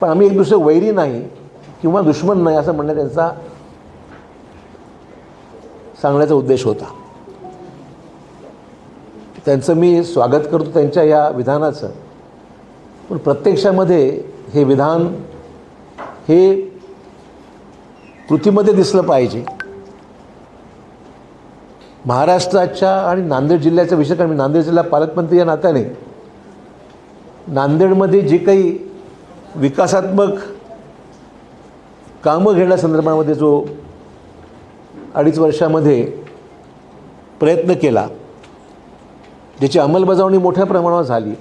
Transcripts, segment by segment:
पण आम्ही एक दुसरे वैरी नाही किंवा दुश्मन नाही असं म्हणणं त्यांचा सांगण्याचा उद्देश होता. त्यांचं मी स्वागत करतो त्यांच्या या विधानाचं, पण प्रत्यक्षामध्ये हे विधान हे कृतीमध्ये दिसलं पाहिजे. महाराष्ट्राच्या आणि नांदेड जिल्ह्याचा विषय, कारण मी नांदेड जिल्हा पालकमंत्री या नात्याने नांदेडमध्ये जे काही विकासात्मक कामं घेण्यासंदर्भामध्ये जो 2.5 वर्षामध्ये प्रयत्न केला, ज्याची अंमलबजावणी मोठ्या प्रमाणावर झाली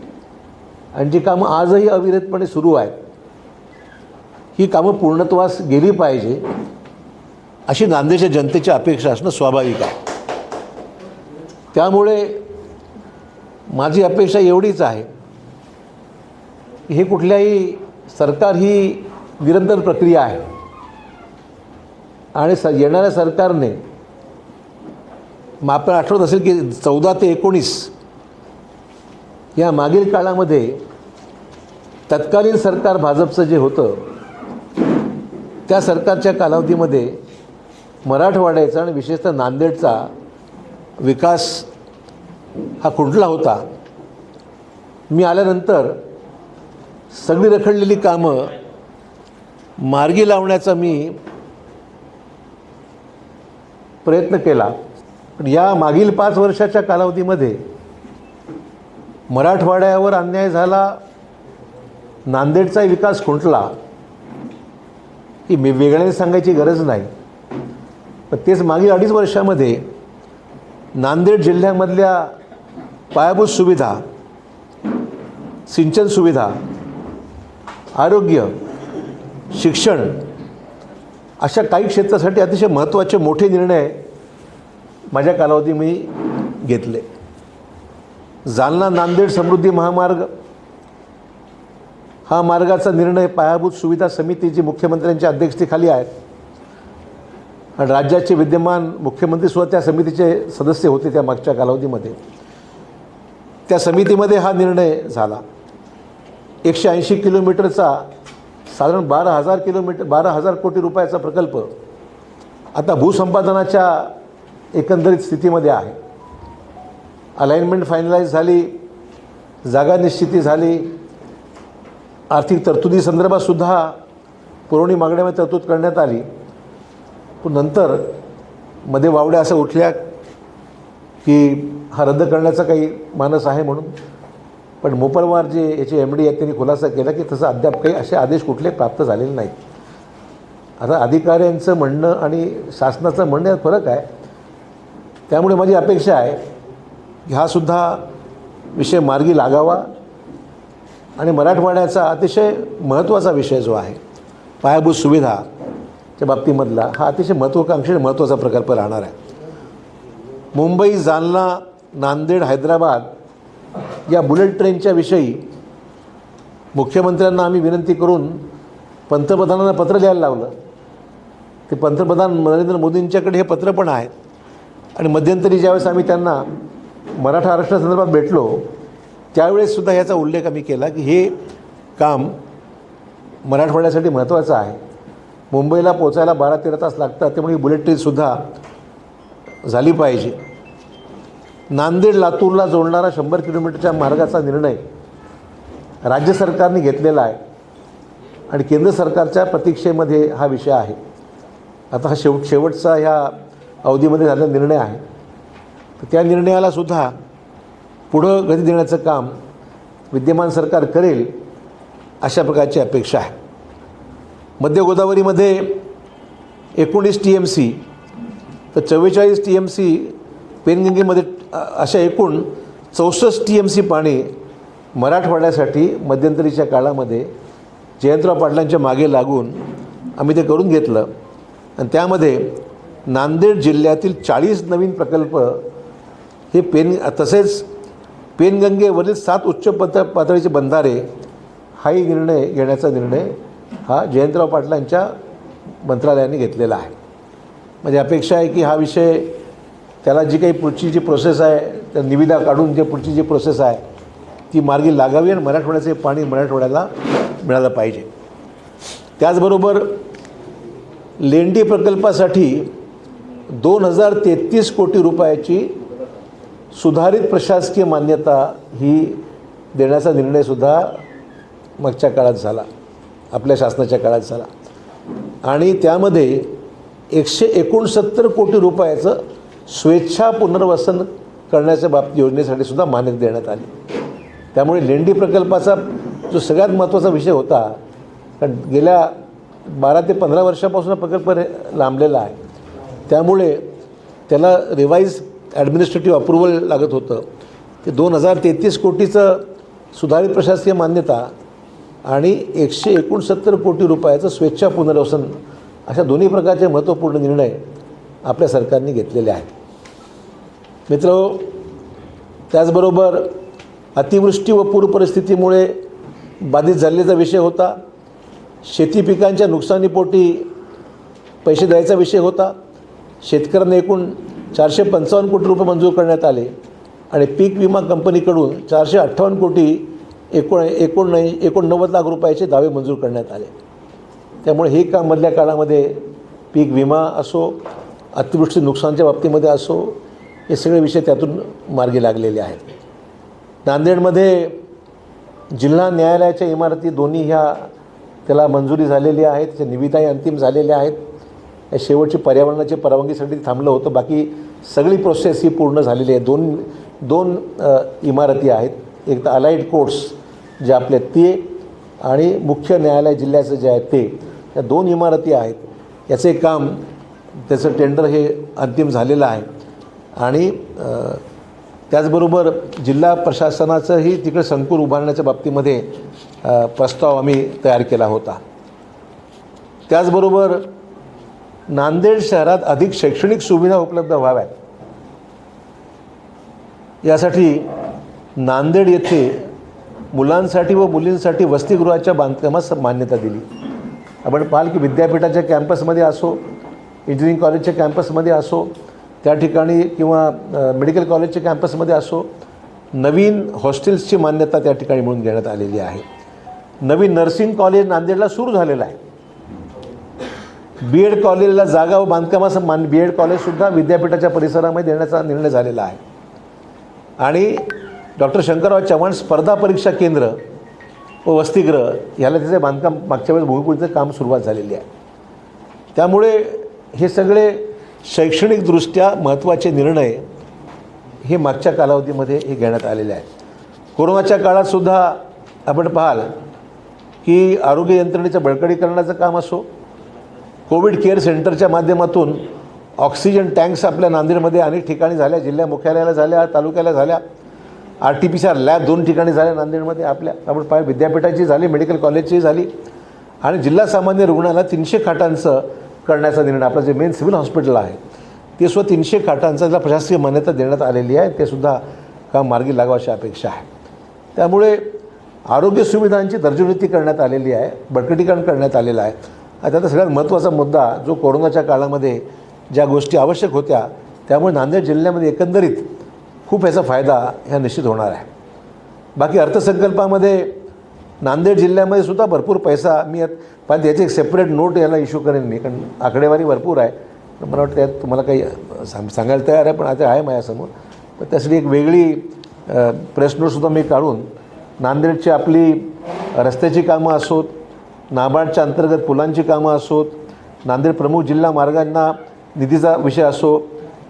आणि जी कामं आजही अविरतपणे सुरू आहेत, ही कामं पूर्णत्वास गेली पाहिजे अशी नांदेडच्या जनतेची अपेक्षा असणं स्वाभाविक आहे. त्यामुळे माझी अपेक्षा एवढीच आहे की हे कुठल्याही सरकार ही निरंतर प्रक्रिया आहे आणि येणाऱ्या सरकारने, मग आपल्याला आठवत असेल की 14 ते 19 या मागील काळामध्ये तत्कालीन सरकार भाजपचं जे होतं, त्या सरकारच्या कालावधीमध्ये मराठवाड्याचा आणि विशेषतः नांदेडचा विकास हा खुंटला होता. मी आल्यानंतर सगळी रखडलेली कामं मार्गी लावण्याचा मी प्रयत्न केला. पण या मागील 5 वर्षाच्या कालावधीमध्ये मराठवाड्यावर अन्याय झाला, नांदेडचाही विकास खुंटला, ही वेगळ्याने सांगायची गरज नाही. पण तेच मागील 2.5 वर्षामध्ये नांदेड जिल्ह्यामधल्या पायाभूत सुविधा, सिंचन सुविधा, आरोग्य, शिक्षण अशा काही क्षेत्रासाठी अतिशय महत्त्वाचे मोठे निर्णय माझ्या कालावधीमध्ये घेतले. जालना नांदेड समृद्धी महामार्ग हा मार्गाचा निर्णय पायाभूत सुविधा समिती जी मुख्यमंत्र्यांच्या अध्यक्षतेखाली आहेत आणि राज्याचे विद्यमान मुख्यमंत्रीसुद्धा त्या समितीचे सदस्य होते त्या मागच्या कालावधीमध्ये, त्या समितीमध्ये हा निर्णय झाला. 180 किलोमीटरचा साधारण 12,000 कोटी रुपयाचा प्रकल्प आता भूसंपादनाच्या एकंदरीत स्थितीमध्ये आहे. अलाइनमेंट फायनलाइज झाली, जागा निश्चिती झाली, आर्थिक तरतुदीसंदर्भातसुद्धा पुरवणी मागण्यामध्ये तरतूद करण्यात आली. पण नंतर मध्ये वावड्या असं उठल्या की हा रद्द करण्याचा काही मानस आहे म्हणून. पण मोपलवार जे याचे MD आहेत त्यांनी खुलासा केला की तसं अद्याप काही असे आदेश कुठले प्राप्त झालेले नाहीत. आता अधिकाऱ्यांचं म्हणणं आणि शासनाचं म्हणणं यात फरक आहे. त्यामुळे माझी अपेक्षा आहे की हा सुद्धा विषय मार्गी लागावा आणि मराठवाड्याचा अतिशय महत्त्वाचा विषय जो आहे पायाभूत सुविधाच्या बाबतीमधला, हा अतिशय महत्त्वाचा प्रकल्प राहणार आहे. मुंबई, जालना, नांदेड, हैदराबाद या बुलेट ट्रेनच्या विषयी मुख्यमंत्र्यांना आम्ही विनंती करून पंतप्रधानांना पत्र लिहायला लावलं. ते पंतप्रधान नरेंद्र मोदींच्याकडे हे पत्र पण आहे. आणि मध्यंतरी ज्यावेळेस आम्ही त्यांना मराठा आरक्षणासंदर्भात भेटलो त्यावेळेससुद्धा ह्याचा उल्लेख आम्ही केला की हे काम मराठवाड्यासाठी महत्त्वाचं आहे. मुंबईला पोचायला 12-13 तास लागतात, त्यामुळे ही बुलेट ट्रेनसुद्धा झाली पाहिजे. नांदेड लातूरला जोडणारा 100 किलोमीटरच्या मार्गाचा निर्णय राज्य सरकारने घेतलेला आहे आणि केंद्र सरकारच्या प्रतीक्षेमध्ये हा विषय आहे. आता हा शेवटचा ह्या अवधीमध्ये झालेला निर्णय आहे. तर त्या निर्णयालासुद्धा पुढं गती देण्याचं काम विद्यमान सरकार करेल अशा प्रकारची अपेक्षा आहे. मध्य गोदावरीमध्ये 19 TMC तर 44 TMC पेनगंगेमध्ये अशा एकूण 64 TMC पाणी मराठवाड्यासाठी मध्यंतरीच्या काळामध्ये जयंतराव पाटलांच्या मागे लागून आम्ही ते करून घेतलं. आणि त्यामध्ये नांदेड जिल्ह्यातील 40 नवीन प्रकल्प हे तसेच पेनगंगेवरील 7 उच्च पातळीचे बंधारे हाही निर्णय घेण्याचा निर्णय हा जयंतराव पाटलांच्या मंत्रालयाने घेतलेला आहे. म्हणजे अपेक्षा आहे की हा विषय त्याला जी काही पुढची जी प्रोसेस आहे, त्या निविदा काढून जे पुढची जी प्रोसेस आहे ती मार्गी लागावी आणि मराठवाड्याचे पाणी मराठवाड्याला मिळालं पाहिजे. त्याचबरोबर लेंडी प्रकल्पासाठी 2033 कोटी रुपयाची सुधारित प्रशासकीय मान्यता ही देण्याचा निर्णयसुद्धा मागच्या काळात झाला, आपल्या शासनाच्या काळात झाला. आणि त्यामध्ये 169 कोटी रुपयाचं स्वेच्छा पुनर्वसन करण्याच्या योजनेसाठी सुद्धा मान्यता देण्यात आली. त्यामुळे लेंडी प्रकल्पाचा जो सगळ्यात महत्त्वाचा विषय होता, कारण गेल्या 12 ते 15 वर्षापासून प्रकल्प लांबलेला आहे, त्यामुळे त्याला रिवाईज ॲडमिनिस्ट्रेटिव्ह अप्रुव्हल लागत होतं. ते 2033 कोटीचं सुधारित प्रशासकीय मान्यता आणि 169 कोटी रुपयाचं स्वेच्छा पुनर्वसन अशा दोन्ही प्रकारचे महत्त्वपूर्ण निर्णय आपल्या सरकारने घेतलेले आहेत. मित्रहो, त्याचबरोबर अतिवृष्टी व पूर परिस्थितीमुळे बाधित झालेला विषय होता. शेती पिकांच्या नुकसानीपोटी पैसे द्यायचा विषय होता. शेतकऱ्यांना एकूण 455 कोटी रुपये मंजूर करण्यात आले आणि पीक विमा कंपनीकडून 458 कोटी 89 लाख रुपयाचे दावे मंजूर करण्यात आले. त्यामुळे हे काम मधल्या काळामध्ये पीक विमा असो, अतिवृष्टी नुकसानच्या बाबतीमध्ये असो, हे सगळे विषय त्यातून मार्गी लागलेले आहेत. नांदेडमध्ये जिल्हा न्यायालयाच्या इमारती दोन्ही ह्या त्याला मंजुरी झालेली आहे, त्याच्या निविदाही अंतिम झालेल्या आहेत. या शेवटची पर्यावरणाची परवानगीसाठी थांबलं होतं, बाकी सगळी प्रोसेस ही पूर्ण झालेली आहे. दोन इमारती आहेत, एक तर अलाइड कोर्ट्स जे आपले ते आणि मुख्य न्यायालय जिल्ह्याचं जे आहे ते, या 2 इमारती आहेत. याचे काम त्याचं टेंडर हे अंतिम झालेलं आहे. आणि त्याचबरोबर जिल्हा प्रशासनाचंही तिकडे संकुल उभारण्याच्या बाबतीमध्ये प्रस्ताव आम्ही तयार केला होता. त्याचबरोबर नांदेड शहरात अधिक शैक्षणिक सुविधा उपलब्ध व्हाव्यात यासाठी नांदेड येथे मुलांसाठी व मुलींसाठी वसतिगृहाच्या बांधकामास मान्यता दिली. आपण पाहाल की विद्यापीठाच्या कॅम्पसमध्ये असो, इंजिनिअरिंग कॉलेजच्या कॅम्पसमध्ये असो, त्या ठिकाणी किंवा मेडिकल कॉलेजच्या कॅम्पसमध्ये असो, नवीन हॉस्टेल्सची मान्यता त्या ठिकाणी मिळून घेण्यात आलेली आहे. नवीन नर्सिंग कॉलेज नांदेडला सुरू झालेलं आहे. BEd कॉलेजला जागा व बांधकामाचं BEd कॉलेजसुद्धा विद्यापीठाच्या परिसरामध्ये देण्याचा निर्णय झालेला आहे. आणि डॉक्टर शंकरराव चव्हाण स्पर्धा परीक्षा केंद्र व वसतिगृह ह्याला त्याचे बांधकाम मागच्या वेळेस भूमिपूजनाचं काम सुरुवात झालेली आहे. त्यामुळे हे सगळे शैक्षणिकदृष्ट्या महत्त्वाचे निर्णय हे मागच्या कालावधीमध्ये हे घेण्यात आलेले आहेत. कोरोनाच्या काळातसुद्धा आपण पाहाल की आरोग्य यंत्रणेचं बळकटीकरणाचं काम असो, कोविड केअर सेंटरच्या माध्यमातून ऑक्सिजन टँक्स आपल्या नांदेडमध्ये अनेक ठिकाणी झाल्या, जिल्हा मुख्यालयाला झाल्या, तालुक्याला झाल्या, RT-PCR लॅब 2 ठिकाणी झाल्या नांदेडमध्ये आपल्या. आपण पाहिलं विद्यापीठाची झाली, मेडिकल कॉलेजची झाली आणि जिल्हा सामान्य रुग्णालयाला 300 खाटांचं करण्याचा निर्णय, आपलं जे मेन सिव्हिल हॉस्पिटल आहे ते सुद्धा 300 खाटांचा ज्याला प्रशासकीय मान्यता देण्यात आलेली आहे, ते सुद्धा काम मार्गी लागावं अशी अपेक्षा आहे. त्यामुळे आरोग्य सुविधांची दर्जोन्नती करण्यात आलेली आहे, बळकटीकरण करण्यात आलेलं आहे. आता सगळ्यात महत्त्वाचा मुद्दा जो कोरोनाच्या काळामध्ये ज्या गोष्टी आवश्यक होत्या, त्यामुळे नांदेड जिल्ह्यामध्ये एकंदरीत खूप याचा फायदा ह्या निश्चित होणार आहे. बाकी अर्थसंकल्पामध्ये नांदेड जिल्ह्यामध्ये सुद्धा भरपूर पैसा, मी पण त्याची एक सेपरेट नोट याला इश्यू करेन मी, कारण आकडेवारी भरपूर आहे. मला वाटतं त्यात तुम्हाला काही सांगायला तयार आहे, पण आता आहे माझ्यासमोर. तर त्यासाठी एक वेगळी प्रेस नोटसुद्धा मी काढून नांदेडची आपली रस्त्याची कामं असोत, नाबार्डच्या अंतर्गत पुलांची कामं असोत, नांदेड प्रमुख जिल्हा मार्गांना निधीचा विषय असो,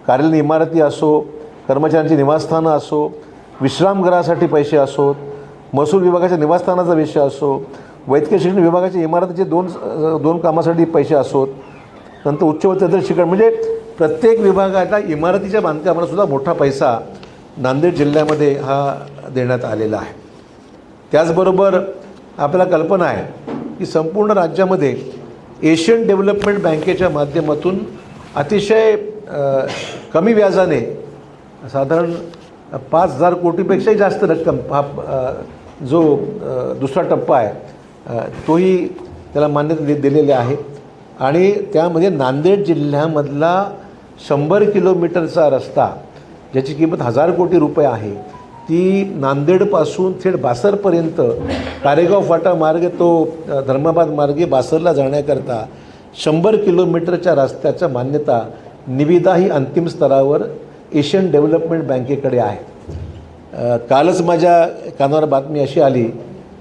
कार्यालयीन इमारती असो, कर्मचाऱ्यांची निवासस्थानं असो, विश्रामगृहासाठी पैसे असोत, महसूल विभागाच्या निवासस्थानाचा विषय असो, वैद्यकीय शिक्षण विभागाच्या इमारतीचे दोन कामासाठी पैसे असोत, नंतर उच्च व तंत्र शिक्षण, म्हणजे प्रत्येक विभागाच्या इमारतीच्या बांधकामाला सुद्धा मोठा पैसा नांदेड जिल्ह्यामध्ये हा देण्यात आलेला आहे. त्याचबरोबर आपल्याला कल्पना आहे की संपूर्ण राज्यामध्ये एशियन डेव्हलपमेंट बँकेच्या माध्यमातून अतिशय कमी व्याजाने साधारण 5,000 कोटीपेक्षाही जास्त रक्कम हा जो दुसरा टप्पा आहे तोही त्याला मान्यता दिलेली आहे. आणि त्यामध्ये नांदेड जिल्ह्यामधला 100 किलोमीटरचा रस्ता ज्याची किंमत 1,000 कोटी रुपये आहे, ती नांदेडपासून थेट बासरपर्यंत कारेगाव फाटा मार्गे तो धर्माबाद मार्गे बासरला जाण्याकरता 100 किलोमीटरच्या रस्त्याच्या मान्यता निविदा ही अंतिम स्तरावर एशियन डेव्हलपमेंट बँकेकडे आहे. कालच माझ्या कानावर बातमी अशी आली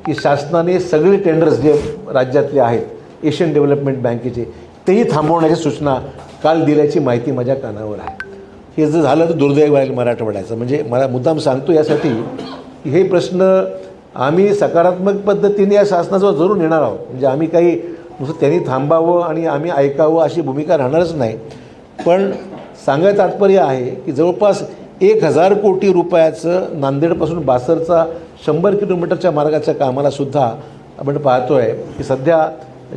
की शासनाने सगळे टेंडर्स जे राज्यातले आहेत एशियन डेव्हलपमेंट बँकेचे तेही थांबवण्याची सूचना काल दिल्याची माहिती माझ्या कानावर आहे. हे जर झालं तर दुर्दैव राहील मराठवाड्याचं. म्हणजे मला मुद्दाम सांगतो यासाठी की हे प्रश्न आम्ही सकारात्मक पद्धतीने या शासनाजवळ जरूर नेणार आहोत. म्हणजे आम्ही काही नुसतं त्यांनी थांबावं आणि आम्ही ऐकावं अशी भूमिका राहणारच नाही. पण सांगायचं तात्पर्य आहे की जवळपास 1000 कोटी रुपयाचं नांदेडपासून बासरचा 100 किलोमीटरच्या मार्गाच्या कामालासुद्धा आपण पाहतो आहे की सध्या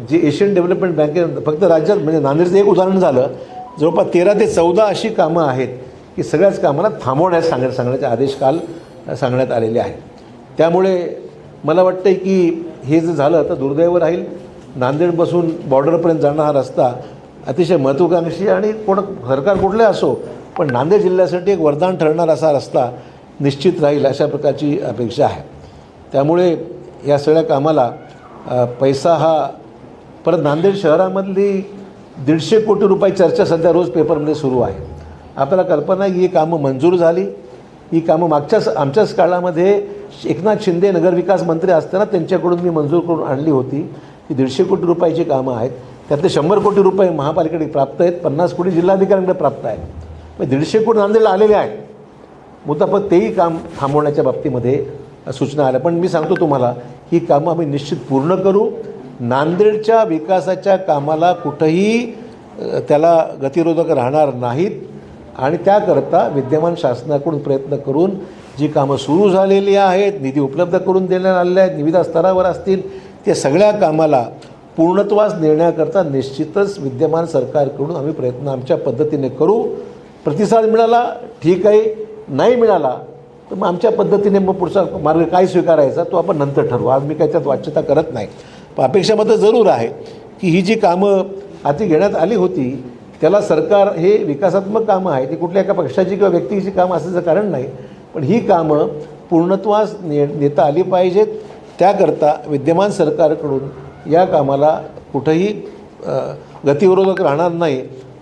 जे एशियन डेव्हलपमेंट बँके फक्त राज्यात म्हणजे नांदेडचं एक उदाहरण झालं, जवळपास 13 ते 14 अशी कामं आहेत की सगळ्याच कामाला थांबवण्यास सांगण्याचे आदेश काल सांगण्यात आलेले आहेत. त्यामुळे मला वाटतं की हे जर झालं तर दुर्दैव राहील. नांदेडपासून बॉर्डरपर्यंत जाणं हा रस्ता अतिशय महत्त्वाकांक्षी आणि सरकार कुठले असो पण नांदेड जिल्ह्यासाठी एक वरदान ठरणार असा रस्ता निश्चित राहील अशा प्रकारची अपेक्षा आहे. त्यामुळे या सगळ्या कामाला पैसा हा परत नांदेड शहरामधली 150 कोटी रुपये चर्चा सध्या रोज पेपरमध्ये सुरू आहे. आपल्याला कल्पना आहे की ही कामं मंजूर झाली. ही कामं आमच्याच काळामध्ये एकनाथ शिंदे नगरविकास मंत्री असताना त्यांच्याकडून मी मंजूर करून आणली होती. ही 150 कोटी रुपयाची कामं आहेत. त्यातले 100 कोटी रुपये महापालिकेकडे प्राप्त आहेत, 50 कोटी जिल्हाधिकाऱ्यांकडे प्राप्त आहेत. मग 150 कोटी नांदेडला आलेले आहेत. मुद्दा पण तेही काम थांबवण्याच्या बाबतीमध्ये सूचना आल्या. पण मी सांगतो तुम्हाला ही कामं आम्ही निश्चित पूर्ण करू. नांदेडच्या विकासाच्या कामाला कुठंही त्याला गतिरोधक राहणार नाहीत आणि त्याकरता विद्यमान शासनाकडून प्रयत्न करून जी कामं सुरू झालेली आहेत, निधी उपलब्ध करून देण्यात आलेल्या आहेत, निविदा स्तरावर असतील, त्या सगळ्या कामाला पूर्णत्वास नेण्याकरता निश्चितच विद्यमान सरकारकडून आम्ही प्रयत्न आमच्या पद्धतीने करू. प्रतिसाद मिळाला ठीक आहे, नाही मिळाला तर मग आमच्या पद्धतीने मग पुढचा मार्ग काय स्वीकारायचा तो आपण नंतर ठरवू. आज मी काही त्यात वाच्यता करत नाही. पण अपेक्षा मात्र जरूर आहे की ही जी कामं हाती घेण्यात आली होती त्याला सरकार हे विकासात्मक कामं आहेत, ती कुठल्या एका पक्षाची किंवा व्यक्तीची कामं असण्याचं कारण नाही. पण ही कामं पूर्णत्वास नेता आली पाहिजेत. त्याकरता विद्यमान सरकारकडून या कामाला कुठंही गतिविरोधक राहणार नाही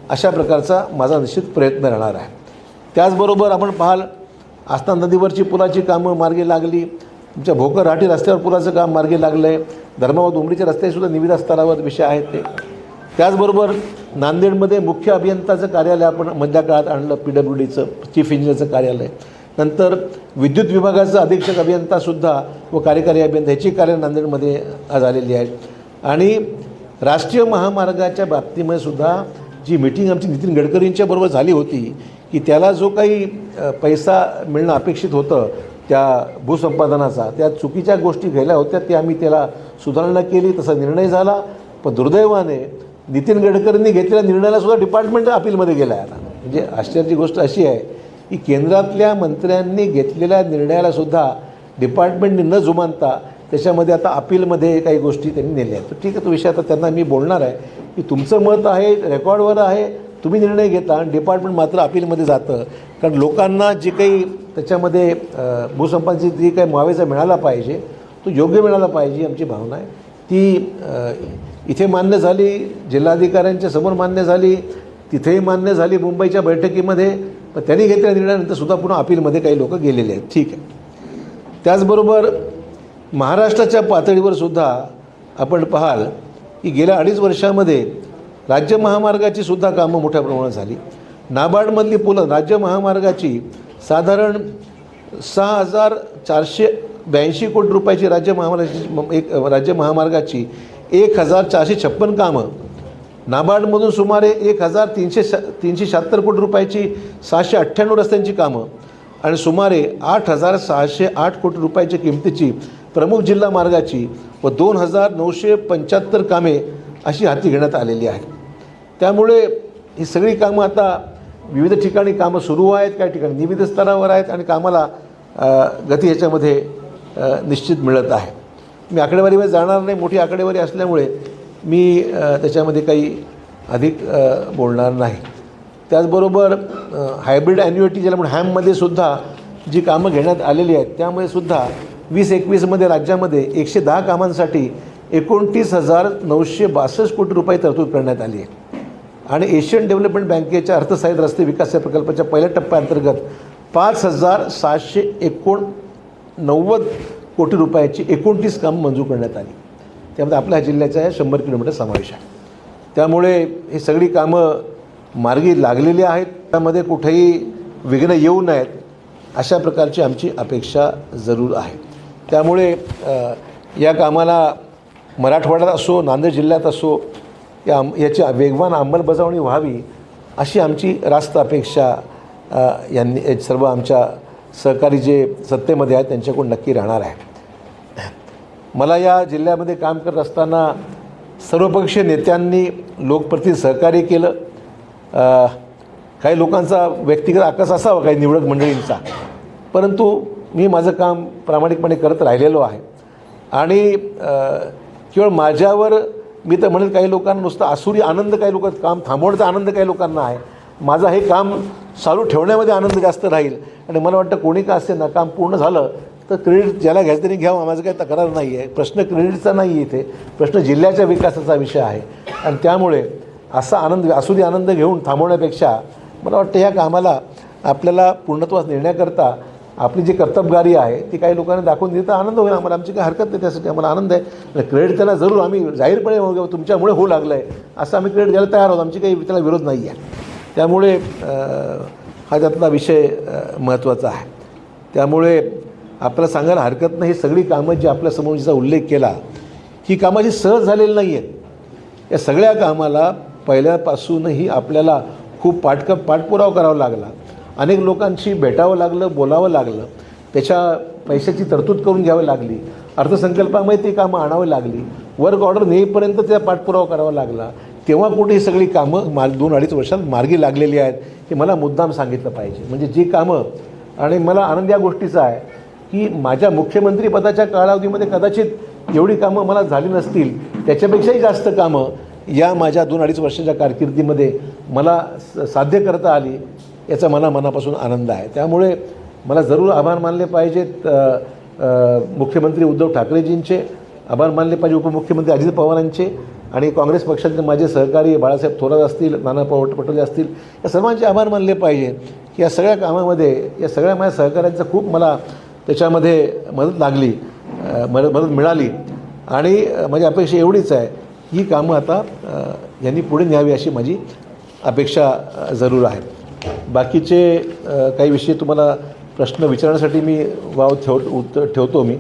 अशा प्रकारचा माझा निश्चित प्रयत्न राहणार आहे. त्याचबरोबर आपण पाहाल आस्था नदीवरची पुलाची कामं मार्गी लागली. तुमच्या भोकर राठी रस्त्यावर पुलाचं काम मार्गी लागलं आहे. धर्माबाद उमरीचे रस्तेसुद्धा निविदा स्तरावर विषय आहेत ते. त्याचबरोबर नांदेडमध्ये मुख्य अभियंताचं कार्यालय आपण मधल्या काळात आणलं, PWDचं चीफ इंजिनियरचं कार्यालय. नंतर विद्युत विभागाचं अधीक्षक अभियंतासुद्धा व कार्यकारी अभियंता ह्याची कार्य नांदेडमध्ये आज आलेली आहेत. आणि राष्ट्रीय महामार्गाच्या बाबतीमध्ये सुद्धा जी मीटिंग आमची नितीन गडकरींच्या बरोबर झाली होती की त्याला जो काही पैसा मिळणं अपेक्षित होतं त्या भूसंपादनाचा, त्या चुकीच्या गोष्टी घ्यायला होत्या, ते आम्ही त्याला सुधारणा केली, तसा निर्णय झाला. पण दुर्दैवाने नितीन गडकरींनी घेतलेल्या निर्णयालासुद्धा डिपार्टमेंट अपीलमध्ये गेला आहे. म्हणजे आश्चर्याची गोष्ट अशी आहे की केंद्रातल्या मंत्र्यांनी घेतलेल्या निर्णयालासुद्धा डिपार्टमेंटने न जुमानता त्याच्यामध्ये आता अपीलमध्ये काही गोष्टी त्यांनी नेल्या आहेत. तर ठीक आहे, तो विषय आता त्यांना मी बोलणार आहे की तुमचं मत आहे, रेकॉर्डवर आहे, तुम्ही निर्णय घेता आणि डिपार्टमेंट मात्र अपीलमध्ये जातं. कारण लोकांना जे काही त्याच्यामध्ये भूसंपादनाची जी काही मुआवजा मिळाला पाहिजे तो योग्य मिळाला पाहिजे आमची भावना आहे. ती इथे मान्य झाली, जिल्हाधिकाऱ्यांच्या समोर मान्य झाली, तिथेही मान्य झाली मुंबईच्या बैठकीमध्ये. पण त्यांनी घेतलेल्या निर्णयानंतर सुद्धा पुन्हा अपीलमध्ये काही लोक गेलेले आहेत. ठीक आहे. त्याचबरोबर महाराष्ट्राच्या पातळीवर सुद्धा आपण पाहाल की गेल्या 2.5 वर्षामध्ये राज्य महामार्गाची सुद्धा कामं मोठ्या प्रमाणात झाली. नाबार्डमधली पुलं राज्य महामार्गाची साधारण 6,482 कोटी रुपयाची राज्य महामार्गाची 1,456 कामं, नाबार्डमधून सुमारे 1,376 कोटी रुपयाची 698 रस्त्यांची कामं आणि सुमारे 8,608 कोटी रुपयाच्या किमतीची प्रमुख जिल्हा मार्गाची व 2,975 कामे अशी हाती घेण्यात आलेली आहेत. त्यामुळे ही सगळी कामं आता विविध ठिकाणी कामं सुरू आहेत, काही ठिकाणी निविदा स्तरावर आहेत आणि कामाला गती ह्याच्यामध्ये निश्चित मिळत आहे. मी आकडेवारीवर जाणार नाही, मोठी आकडेवारी असल्यामुळे मी त्याच्यामध्ये काही अधिक बोलणार नाही. त्याचबरोबर हायब्रिड ॲन्युइटी ज्याला म्हणून हॅममध्ये सुद्धा जी कामं घेण्यात आलेली आहेत त्यामुळे सुद्धा 2021मध्ये राज्यामध्ये 110 कामांसाठी 29,962 कोटी रुपये तरतूद करण्यात आली आहे. आणि एशियन डेव्हलपमेंट बँकेच्या अर्थसहाय्यित रस्ते विकास या प्रकल्पाच्या पहिल्या टप्प्याअंतर्गत 5,789 कोटी रुपयाची 29 कामं मंजूर करण्यात आली. त्यामध्ये आपल्या जिल्ह्याचा 100 किलोमीटर समावेश आहे. त्यामुळे ही सगळी कामं मार्गी लागलेली आहेत. त्यामध्ये कुठेही विघ्न येऊ नयेत अशा प्रकारची आमची अपेक्षा जरूर आहे. त्यामुळे या कामाला मराठवाड्यात असो नांदेड जिल्ह्यात असो याची वेगवान अंमलबजावणी व्हावी अशी आमची रास्त अपेक्षा यांनी सर्व आमच्या सहकारी जे सत्तेमध्ये आहेत त्यांच्याकडून नक्की राहणार आहे. मला या जिल्ह्यामध्ये काम करत असताना सर्वपक्षीय नेत्यांनी लोकप्रतिनिधी सहकार्य केलं. काही लोकांचा व्यक्तिगत आकस असावा काही निवडक मंडळींचा, परंतु मी माझं काम प्रामाणिकपणे करत राहिलेलो आहे. आणि केवळ माझ्यावर मी तर म्हणेल काही लोकांना नुसतं आसुरी आनंद, काही लोक काम थांबवण्याचा आनंद काही लोकांना आहे. माझा हे काम चालू ठेवण्यामध्ये आनंद जास्त राहील. आणि मला वाटतं कोणी का असे ना काम पूर्ण झालं तर क्रेडिट ज्याला घ्यायचं त्यांनी घ्यावं, माझं काही तक्रार नाही आहे. प्रश्न क्रेडिटचा नाही आहे, इथे प्रश्न जिल्ह्याच्या विकासाचा विषय आहे. आणि त्यामुळे असा आनंद आसुरी आनंद घेऊन थांबवण्यापेक्षा मला वाटतं ह्या कामाला आपल्याला पूर्णत्वास नेण्याकरता आपली जी कर्तबगारी आहे ती काही लोकांना दाखवून दिली तर आनंद होईल आम्हाला. आमची काही हरकत नाही, त्यासाठी आम्हाला आनंद आहे. क्रेडिट त्यांना जरूर आम्ही जाहीरपणे तुमच्यामुळे होऊ लागलं आहे असं आम्ही क्रेडिट द्यायला तयार आहोत. आमची काही त्याला विरोध नाही आहे. त्यामुळे हा त्यातला विषय महत्त्वाचा आहे. त्यामुळे आपल्याला सांगायला हरकत नाही, ही सगळी कामं जी आपल्यासमोर जिचा उल्लेख केला ही कामाची सहज झालेली नाही आहेत. या सगळ्या कामाला पहिल्यापासूनही आपल्याला खूप पाठपुरावा करावा लागला. अनेक लोकांशी भेटावं लागलं, बोलावं लागलं, त्याच्या पैशाची तरतूद करून घ्यावी लागली. अर्थसंकल्पामध्ये ती कामं आणावी लागली. वर्क ऑर्डर नेईपर्यंत त्याचा पाठपुरावा करावा लागला. तेव्हा कुठे ही सगळी कामं 2-2.5 वर्षात मार्गी लागलेली आहेत हे मला मुद्दाम सांगितलं पाहिजे. म्हणजे जी कामं, आणि मला आनंद या गोष्टीचा आहे की माझ्या मुख्यमंत्रीपदाच्या कालावधीमध्ये कदाचित एवढी कामं मला झाली नसतील, त्याच्यापेक्षाही जास्त कामं या माझ्या 2-2.5 वर्षाच्या कारकिर्दीमध्ये मला साध्य करता आली, याचा मला मनापासून आनंद आहे. त्यामुळे मला जरूर आभार मानले पाहिजेत मुख्यमंत्री उद्धव ठाकरेजींचे, आभार मानले पाहिजे उपमुख्यमंत्री अजित पवारांचे, आणि काँग्रेस पक्षाचे माझे सहकारी बाळासाहेब थोरात असतील, नाना पटोले असतील, या सर्वांचे आभार मानले पाहिजे की या सगळ्या कामामध्ये या सगळ्या माझ्या सहकाऱ्यांचा खूप मला त्याच्यामध्ये मदत लागली, मदत मिळाली. आणि माझी अपेक्षा एवढीच आहे, ही कामं आता यांनी पुढे न्यावी अशी माझी अपेक्षा जरूर आहे. बाकीचे काही विषय तुम्हाला प्रश्न विचारण्यासाठी मी ठेवतो मी,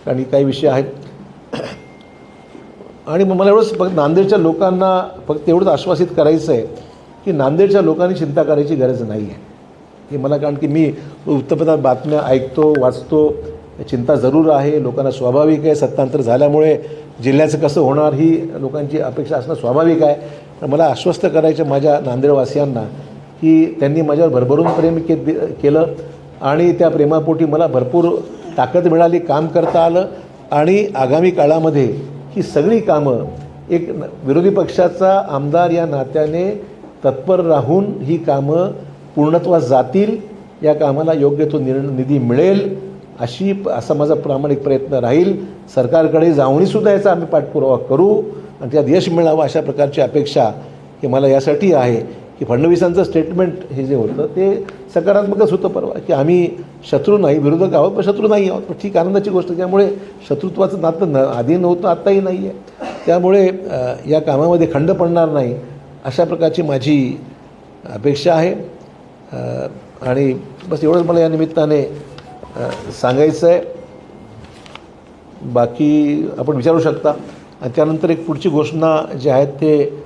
आणि काही विषय आहेत. आणि मला एवढंच फक्त नांदेडच्या लोकांना फक्त एवढंच आश्वासित करायचं आहे की नांदेडच्या लोकांनी चिंता करायची गरज नाही आहे. हे मला, कारण की मी वृत्तपत्रात बातम्या ऐकतो, वाचतो, चिंता जरूर आहे. लोकांना स्वाभाविक आहे, सत्तांतर झाल्यामुळे जिल्ह्याचं कसं होणार ही लोकांची अपेक्षा असणं स्वाभाविक आहे. मला आश्वस्त करायचं माझ्या नांदेडवासियांना की त्यांनी माझ्यावर भरभरून प्रेम केलं आणि त्या प्रेमापोटी मला भरपूर ताकद मिळाली, काम करता आलं. आणि आगामी काळामध्ये ही सगळी कामं एक विरोधी पक्षाचा आमदार या नात्याने तत्पर राहून ही कामं पूर्णत्वास जातील, या कामाला योग्य तो निधी मिळेल असा माझा प्रामाणिक प्रयत्न राहील. सरकारकडे जाऊनहीसुद्धा याचा आम्ही पाठपुरावा करू आणि त्यात यश मिळावं अशा प्रकारची अपेक्षा ही मला यासाठी आहे की फडणवीसांचं स्टेटमेंट हे जे होतं ते सकारात्मकच होतं परवा, की आम्ही शत्रू नाही, विरोधक आहोत पण शत्रू नाही आहोत. पण ठीक, आनंदाची गोष्ट. त्यामुळे शत्रुत्वाचं नातं आधी नव्हतं, आत्ताही नाही आहे. त्यामुळे या कामामध्ये खंड पडणार नाही अशा प्रकारची माझी अपेक्षा आहे. आणि बस एवढंच मला या निमित्ताने सांगायचं आहे. बाकी आपण विचारू शकता. आणि त्यानंतर एक पुढची घोषणा जी आहेत ते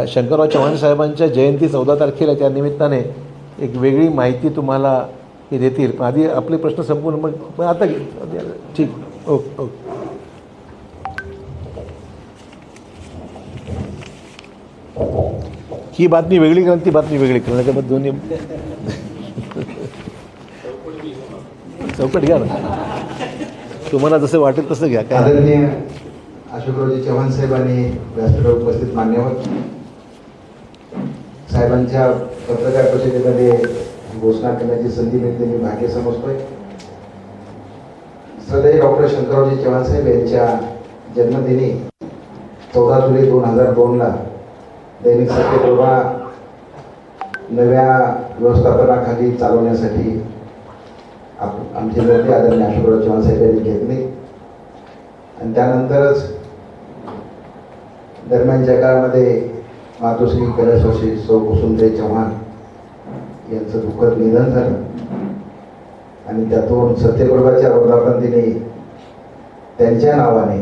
शंकरराव चव्हाण साहेबांच्या जयंती 14 तारखेला, त्या निमित्ताने एक वेगळी माहिती तुम्हाला हे देतील. पण आधी आपले प्रश्न संपूर्ण मग आता ठीक. Okay okay. ही बातमी वेगळी करा, ती बातमी वेगळी करा, त्याच्यामध्ये दोन्ही चौकट घ्या ना, तुम्हाला जसं वाटेल तसं घ्या. काय आदरणीय अशोकरावजी चव्हाण साहेब आणि व्यासपीठावर उपस्थित मान्यवर साहेबांच्या पत्रकार परिषदेमध्ये घोषणा करण्याची संधी मिळते, मी भाग्य समजतोय. श्रद्धेय डॉक्टर शंकररावजी चव्हाण साहेब यांच्या जन्मदिनी 14 जुलै 2002ला दैनिक सत्यप्रभा नव्या व्यवस्थापनाखाली चालवण्यासाठी आमचे नेते आदरणीय अशोकराव चव्हाण साहेब यांनी घेतले आणि त्यानंतरच दरम्यानच्या काळामध्ये मातोश्री कैलासवासी सौ कुसुमताई चव्हाण यांचं दुःखद निधन झालं आणि त्यातून सत्यप्रभाच्या वर्धापनदिनी त्यांच्या नावाने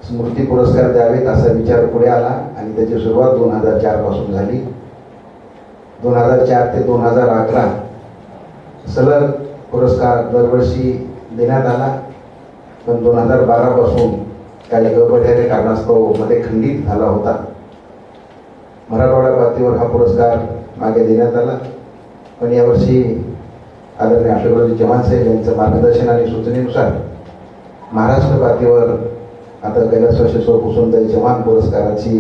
स्मृती पुरस्कार द्यावेत असा विचार पुढे आला आणि त्याची सुरुवात 2004 पासून झाली. 2004 ते 2011 सलग पुरस्कार दरवर्षी देण्यात आला, पण 2012 पासून काही गैरव्यवहाराच्या कारणास्तव मध्ये खंडित झाला होता. मराठवाडा पातळीवर हा पुरस्कार मागे देण्यात आला, पण यावर्षी आदरणीय अशोकरावजी चव्हाण साहेब यांचं मार्गदर्शन आणि सूचनेनुसार महाराष्ट्र पातळीवर आता कैलासवासी सौ कुसुमताई चव्हाण पुरस्काराची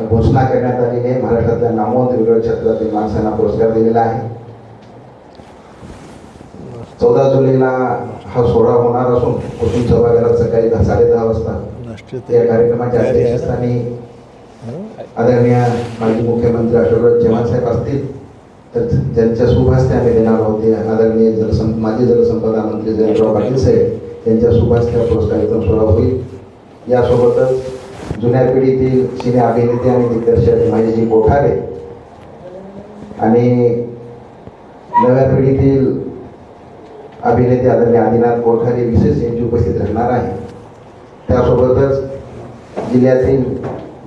घोषणा करण्यात आलेली आहे. महाराष्ट्रातल्या नामवंत वेगवेगळ्या क्षेत्रातील माणसांना पुरस्कार दिलेला आहे. 14 जुलैला हा सोहळा होणार असून कुसुम सभागृहात सकाळी 10:30 वाजता या कार्यक्रमाच्या अध्यक्षस्थानी आदरणीय माजी मुख्यमंत्री अशोकराव चव्हाण साहेब असतील, तर ज्यांच्या शुभ हस्ते आम्ही देणार आहोत ते आदरणीय माजी जलसंपदा मंत्री जयंतराव पाटील साहेब यांच्या शुभ हस्ते पुरस्कार वितरण सोहळा होईल. यासोबतच जुन्या पिढीतील सिने अभिनेते आणि दिग्दर्शक महेशजी कोठारे आणि नव्या पिढीतील अभिनेते आदरणीय आदिनाथ कोठारे विशेष यांची उपस्थित राहणार आहे. त्यासोबतच जिल्ह्यातील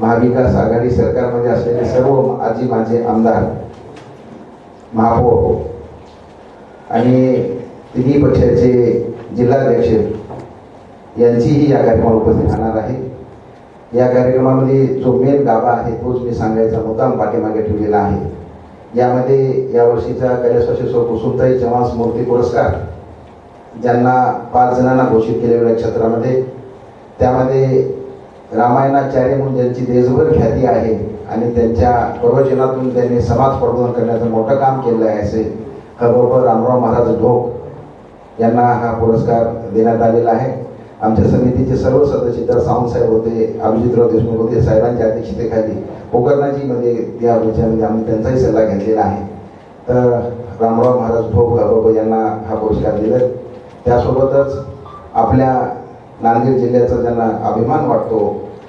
महाविकास आघाडी सरकारमध्ये असलेले सर्व आजी माजी आमदार, महापौर आणि तिन्ही पक्षाचे जिल्हाध्यक्ष यांचीही या कार्यक्रमात उपस्थित राहणार आहे. या कार्यक्रमामध्ये जो मेन गाभा आहे तोच मी सांगायचा मुद्दाम पाठीमागे ठेवलेला आहे. यामध्ये यावर्षीचा कैलासवासी सौ कुसुमताई चव्हाण स्मृती पुरस्कार ज्यांना 5 जणांना घोषित केलेल्या क्षेत्रामध्ये, त्यामध्ये रामायणाचार्य म्हणून ज्यांची देशभर ख्याती आहे आणि त्यांच्या प्रवचनातून त्यांनी समाज प्रबोधन करण्याचं मोठं काम केलं आहे असे खबरोबर रामराव महाराज ढोक यांना हा पुरस्कार देण्यात आलेला आहे. आमच्या समितीचे सर्व सदस्य तर सावंतसाहेब होते, अभिजितराव देशमुख होते, साहेबांच्या अध्यक्षतेखाली पोकरणाजीमध्ये या विषयामध्ये आम्ही त्यांचाही सल्ला घेतलेला आहे. तर रामराव महाराज ढोक खबरोबर यांना हा पुरस्कार दिला. त्यासोबतच आपल्या नांदेड जिल्ह्याचा ज्यांना अभिमान वाटतो,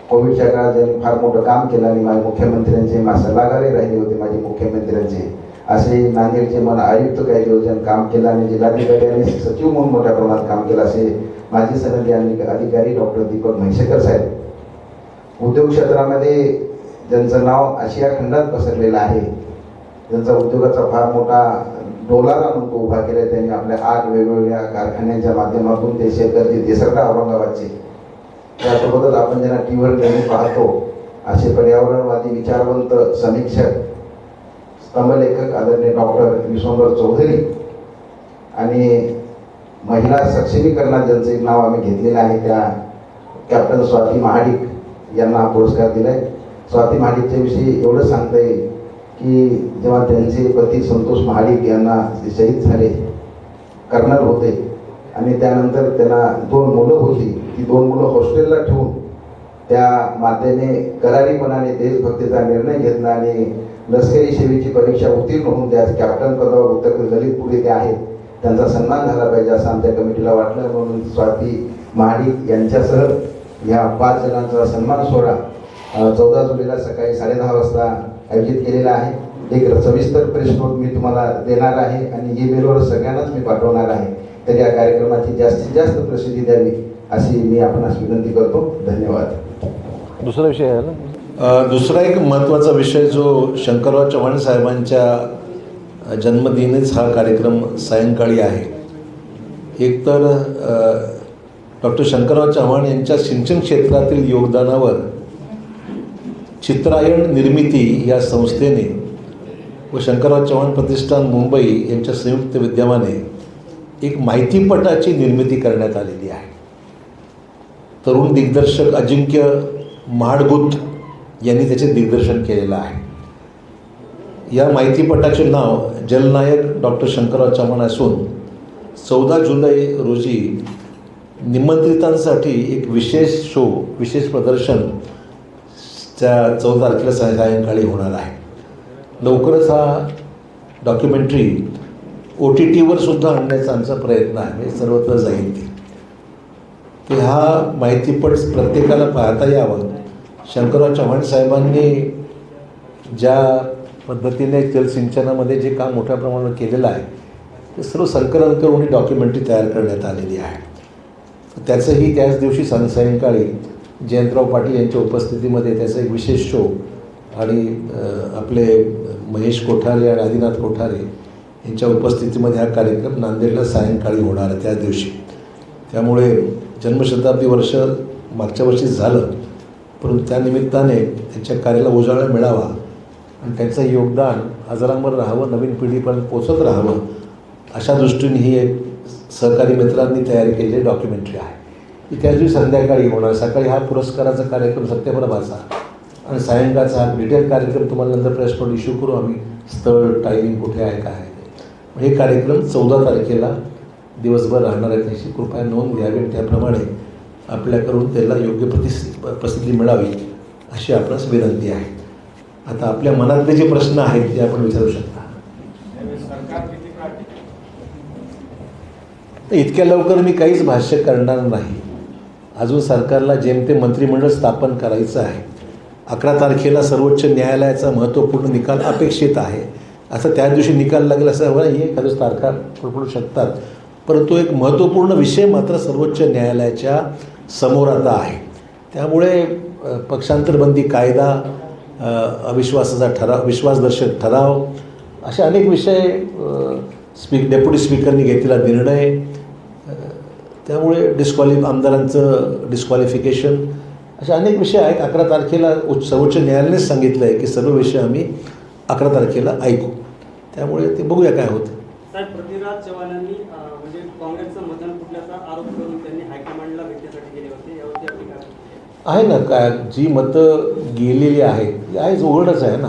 कोविडच्या काळात ज्यांनी फार मोठं काम केलं आणि माझे मुख्यमंत्र्यांचे सल्लागारही राहिले होते माजी मुख्यमंत्र्यांचे, असे नांदेडचे मन आयुक्त काही दिवस ज्यांनी काम केलं आणि जिल्हाधिकारी आणि सचिव म्हणून मोठ्या प्रमाणात काम केलं असे माजी सनदी अधिकारी डॉक्टर दीपक म्हैसेकर साहेब. उद्योग क्षेत्रामध्ये ज्यांचं नाव आशिया खंडात पसरलेलं आहे, ज्यांचा उद्योगाचा फार मोठा डोलारा म्हणतो उभा केला, त्यांनी आपल्या 8 वेगवेगळ्या कारखान्यांच्या माध्यमातून ते शेतकरी देसरडा औरंगाबादचे. त्यासोबतच आपण ज्यांना टीव्हीवर नेहमी पाहतो असे पर्यावरणवादी विचारवंत समीक्षक स्तंभलेखक आदरणीय डॉक्टर विश्वंभर चौधरी आणि महिला सक्षमीकरणात ज्यांचं एक नाव आम्ही घेतलेलं आहे त्या कॅप्टन स्वाती महाडिक यांना हा पुरस्कार दिला आहे. स्वाती महाडिकच्या विषयी एवढं सांगता येईल की जेव्हा त्यांचे पती संतोष महाडिक यांना शहीद झाले, कर्नल होते आणि त्यानंतर त्यांना 2 मुलं होती, ती 2 मुलं हॉस्टेलला ठेवून त्या मातेने करारीपणाने देशभक्तीचा निर्णय घेतला आणि लष्करी सेवेची परीक्षा उत्तीर्ण होऊन त्या कॅप्टन पदावर उत्तर ललितपूर येथे आहेत, त्यांचा सन्मान झाला पाहिजे असं आमच्या कमिटीला वाटलं. म्हणून स्वाती महाडिक यांच्यासह ह्या 5 जणांचा सन्मान सोहळा 14 जुलैला सकाळी 10:30 वाजता आयोजित केलेला आहे. एक सविस्तर प्रेस नोट मी तुम्हाला देणार आहे आणि ईमेलवर सगळ्यांनाच मी पाठवणार आहे. तर या कार्यक्रमाची जास्तीत जास्त प्रसिद्धी द्यावी अशी मी आपणास विनंती करतो. धन्यवाद. दुसरा विषय आहे ना, दुसरा एक महत्त्वाचा विषय जो शंकरराव चव्हाण साहेबांच्या जन्मदिनीच हा कार्यक्रम सायंकाळी आहे. एकतर डॉक्टर शंकरराव चव्हाण यांच्या सिंचन क्षेत्रातील योगदानावर चित्रायण निर्मिती या संस्थेने व शंकरराव चव्हाण प्रतिष्ठान मुंबई यांच्या संयुक्त विद्यमाने एक माहितीपटाची निर्मिती करण्यात आलेली आहे. तरुण दिग्दर्शक अजिंक्य माडगुत यांनी त्याचे दिग्दर्शन केलेलं आहे. या माहितीपटाचे नाव जलनायक डॉक्टर शंकरराव चव्हाण असून 14 जुलै रोजी निमंत्रितांसाठी एक विशेष शो, विशेष प्रदर्शन त्या 14 तारखेला सायंकाळी होणार आहे. लवकरच हा डॉक्युमेंटरी OTTवर सुद्धा आणण्याचा आमचा प्रयत्न आहे. म्हणजे सर्वत्र जाईल ते हा माहितीपट प्रत्येकाला पाहता यावं. शंकरराव चव्हाण साहेबांनी ज्या पद्धतीने जलसिंचनामध्ये जे काम मोठ्या प्रमाणावर केलेलं आहे ते सर्व संकलन करून ही डॉक्युमेंटरी तयार करण्यात आलेली आहे. त्याचंही त्याच दिवशी सायंकाळी जयंतराव पाटील यांच्या उपस्थितीमध्ये त्याचा एक विशेष शो आणि आपले महेश कोठारे आणि आदिनाथ कोठारे यांच्या उपस्थितीमध्ये हा कार्यक्रम नांदेडला सायंकाळी होणार आहे त्या दिवशी. त्यामुळे जन्मशताब्दी वर्ष मागच्या वर्षीच झालं, परंतु त्यानिमित्ताने त्यांच्या कार्याला उजाळा मिळावा आणि त्यांचं योगदान अजरामर राहावं, नवीन पिढीपर्यंत पोचत राहावं, अशा दृष्टीने ही एक सहकारी मित्रांनी तयार केलेली डॉक्युमेंटरी आहे. ती त्याच दिवशी संध्याकाळी होणार. सकाळी हा पुरस्काराचा कार्यक्रम सत्यप्रभाचा आणि सायंकाळचा हा डिटेल कार्यक्रम तुम्हाला नंतर प्रेस नोट इश्यू करू आम्ही, स्थळ, टायमिंग कुठे आहे काय आहे. हे कार्यक्रम 14 तारखेला दिवसभर राहणार आहे. त्याची कृपया नोंद घ्यावी आणि त्याप्रमाणे आपल्याकडून त्याला योग्य प्रसिद्धी मिळावी अशी आपणास विनंती आहे. आता आपल्या मनातले जे प्रश्न आहेत ते आपण विचारू शकता. तर इतक्या लवकर मी काहीच भाष्य करणार नाही. अजून सरकारला जेमतेम मंत्रिमंडळ स्थापन करायचं आहे. 11 तारखेला सर्वोच्च न्यायालयाचा महत्त्वपूर्ण निकाल अपेक्षित आहे. असं त्या दिवशी निकाल लागेल असं हवं नाही. एखाद्या तारखा पडू शकतात, परंतु एक महत्त्वपूर्ण विषय मात्र सर्वोच्च न्यायालयाच्या समोर आता आहे. त्यामुळे पक्षांतरबंदी कायदा, अविश्वासाचा ठराव, विश्वासदर्शक ठराव, असे अनेक विषय, डेप्युटी स्पीकरनी घेतलेला निर्णय, त्यामुळे आमदारांचं डिस्क्वालिफिकेशन, असे अनेक विषय आहेत. 11 तारखेला सर्वोच्च न्यायालयानेच सांगितलं आहे की सर्व विषय आम्ही 11 तारखेला ऐकू. त्यामुळे ते बघूया काय होतं. साहेब, पृथ्वीराज चव्हाणांनी म्हणजे काँग्रेसचं मतदान फुटल्याचा आरोप करून त्यांनी हायकमांडला भेटण्यासाठी गेले होते. यावरती आपली काय आहे ना, काय जी मतं गेलेली आहेत ती आहेच, उघडच आहे ना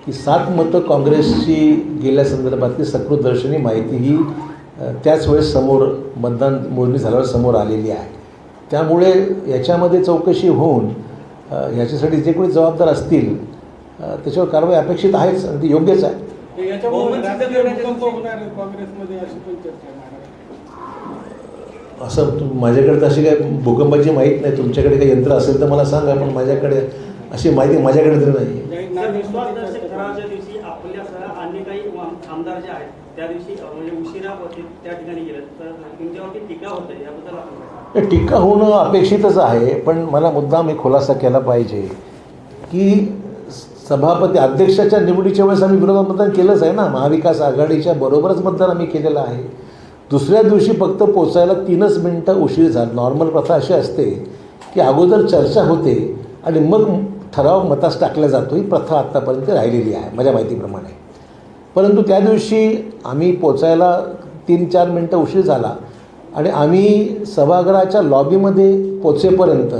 की 7 मतं काँग्रेसची गेल्यासंदर्भातली सकृतदर्शनी माहिती ही त्याच वेळेस समोर मतदान मोजणी झाल्यावर समोर आलेली आहे. त्यामुळे याच्यामध्ये चौकशी होऊन याच्यासाठी जे कोणी जबाबदार असतील त्याच्यावर कारवाई अपेक्षित आहेच आणि ती योग्यच आहे. असं माझ्याकडे तर अशी काय भूकंपाची माहीत नाही. तुमच्याकडे काही यंत्र असेल तर मला सांगा, पण माझ्याकडे अशी माहिती माझ्याकडे तरी नाही. विश्वासदर्शक ठरावाच्या दिवशी आपल्यासह अन्य काही आमदार जे आहेत त्या दिवशी म्हणजे उशिरा होते त्या ठिकाणी गेले, तर तुमच्यावरती टीका होते, याबद्दल टीका होणं अपेक्षितच आहे. पण मला मुद्दाम एक खुलासा केला पाहिजे की सभापती अध्यक्षाच्या निवडीच्या वेळेस आम्ही विरोधात मतदान केलंच आहे ना. महाविकास आघाडीच्या बरोबरच मतदान आम्ही केलेलं आहे. दुसऱ्या दिवशी फक्त पोचायला 3च मिनटं उशीर झाला. नॉर्मल प्रथा अशी असते की अगोदर चर्चा होते आणि मग ठराव मतास टाकला जातो. ही प्रथा आत्तापर्यंत राहिलेली आहे माझ्या माहितीप्रमाणे. परंतु त्या दिवशी आम्ही पोचायला 3-4 मिनटं उशीर झाला आणि आम्ही सभागृहाच्या लॉबीमध्ये पोचेपर्यंत,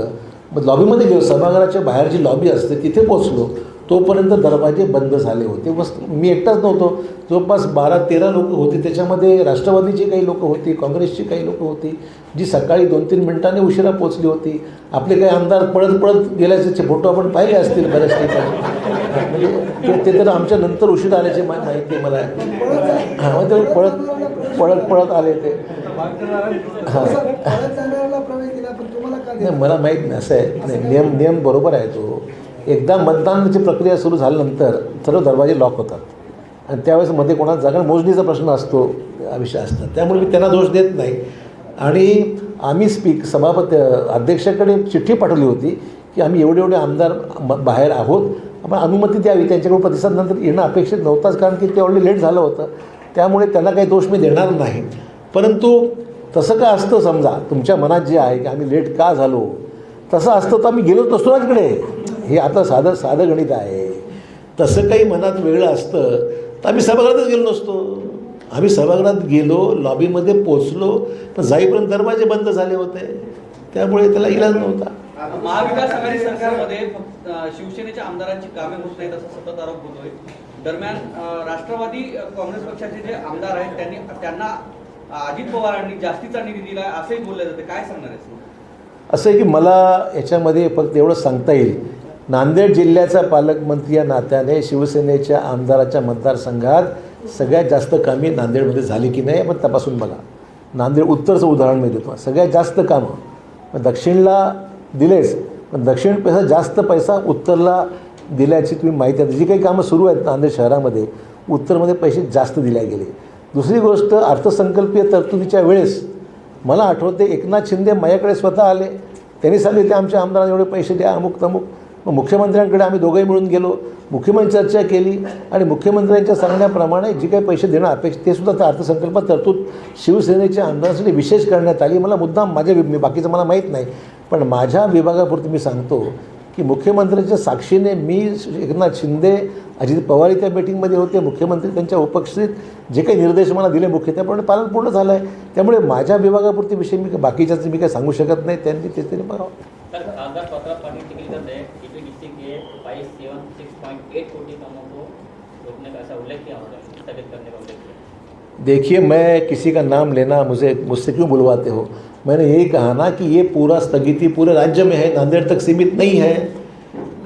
मग लॉबीमध्ये गेलो, सभागृहाच्या बाहेर जी लॉबी असते तिथे पोचलो, तोपर्यंत दरवाजे बंद झाले होते. बस मी एकटाच नव्हतो, जवळपास 12-13 लोकं होती. त्याच्यामध्ये राष्ट्रवादीची काही लोकं होती, काँग्रेसची काही लोकं होती जी सकाळी 2-3 मिनिटांनी उशिरा पोचली होती. आपले काही आमदार पळत गेल्याचे फोटो आपण पाहिले असतील बऱ्याच ठिकाणी. म्हणजे ते तर आमच्या नंतर उशीर आल्याची माहिती आहे मला. हां, ते पळत आले ते. हां, नाही मला माहीत नाही. असं आहे, नाही नियम बरोबर आहे तो. एकदा मतदानाची प्रक्रिया सुरू झाल्यानंतर सर्व दरवाजे लॉक होतात आणि त्यावेळेस मध्ये कोणाला जागा, मोजणीचा प्रश्न असतो, विषय असतात. त्यामुळे मी त्यांना दोष देत नाही. आणि आम्ही सभापती अध्यक्षाकडे चिठ्ठी पाठवली होती की आम्ही एवढे आमदार बाहेर आहोत, आपण अनुमती द्यावी. त्यांच्याकडून प्रतिसाद नंतर येणं अपेक्षित नव्हताच, कारण की ते ऑलरेडी लेट झालं होतं. त्यामुळे त्यांना काही दोष मी देणार नाही. परंतु तसं का असतं, समजा तुमच्या मनात जे आहे की आम्ही लेट का झालो, तसं असतं तर आम्ही गेलोच नसतो ना तिकडे. हे आता साधं गणित आहे. तसं काही मनात वेगळं असतं तर आम्ही सभागृहातच गेलो नसतो. आम्ही सभागृहात गेलो, लॉबीमध्ये पोचलो, पण जाईपर्यंत दरवाजे बंद झाले होते. त्यामुळे त्याला इलाज नव्हता. महाविकास आघाडी सरकारमध्ये फक्त शिवसेनेच्या आमदारांची कामे होत नाहीत असा सतत आरोप होतोय. दरम्यान राष्ट्रवादी काँग्रेस पक्षाचे जे आमदार आहेत त्यांना अजित पवारांनी जास्तीचा निधी दिला असंही बोललं जातं, काय सांगणार आहे? असं आहे की मला याच्यामध्ये फक्त एवढं सांगता येईल, नांदेड जिल्ह्याचा पालकमंत्री या नात्याने शिवसेनेच्या आमदाराच्या मतदारसंघात सगळ्यात जास्त कामे नांदेडमध्ये झाली की नाही आपण तपासून बघा. नांदेड उत्तरचं उदाहरण मी देतो. सगळ्यात जास्त कामं दक्षिणला दिलेच, पण दक्षिणपेक्षा जास्त पैसा उत्तरला दिल्याची तुम्ही माहिती आहे. जी काही कामं सुरू आहेत नांदेड शहरामध्ये, उत्तरमध्ये पैसे जास्त दिले गेले. दुसरी गोष्ट, अर्थसंकल्पीय तरतुदीच्या वेळेस मला आठवते एकनाथ शिंदे माझ्याकडे स्वतः आले. त्यांनी सांगितले आमच्या आमदारांना एवढे पैसे द्या, अमुक तमुक. मग मुख्यमंत्र्यांकडे आम्ही दोघंही मिळून गेलो, मुख्यमंत्री चर्चा केली आणि मुख्यमंत्र्यांच्या सांगण्याप्रमाणे जे काही पैसे देणं अपेक्षित ते सुद्धा त्या अर्थसंकल्पात तरतूद शिवसेनेच्या आमदारांसाठी विशेष करण्यात आली. मला मुद्दाम बाकीचं मला माहीत नाही, पण माझ्या विभागापुरती मी सांगतो की मुख्यमंत्र्यांच्या साक्षीने मी, एकनाथ शिंदे, अजित पवार त्या मीटिंगमध्ये होते, मुख्यमंत्री त्यांच्या उपस्थित जे काही निर्देश मला दिले मुख्य त्याप्रमाणे पालन पूर्ण झालं आहे. त्यामुळे माझ्या विभागापुरती विषय मी बाकीच्याचं मी काही सांगू शकत नाही. त्यांनी तेच तरी बघावं. सर, आधार पत्र पार्टी टिकली जाते टीपीडीसी के 2276.8 कोटी कामों को रोकने का ऐसा उल्लेख किया होगा, स्थगित करने का उल्लेख किया। देखिए, मैं किसी का नाम लेना मुझसे क्यों बुलवाते हो? मैंने यही कहा ना कि ये पूरा स्थगिति पूरे राज्य में है, नांदेड़ तक सीमित नहीं है.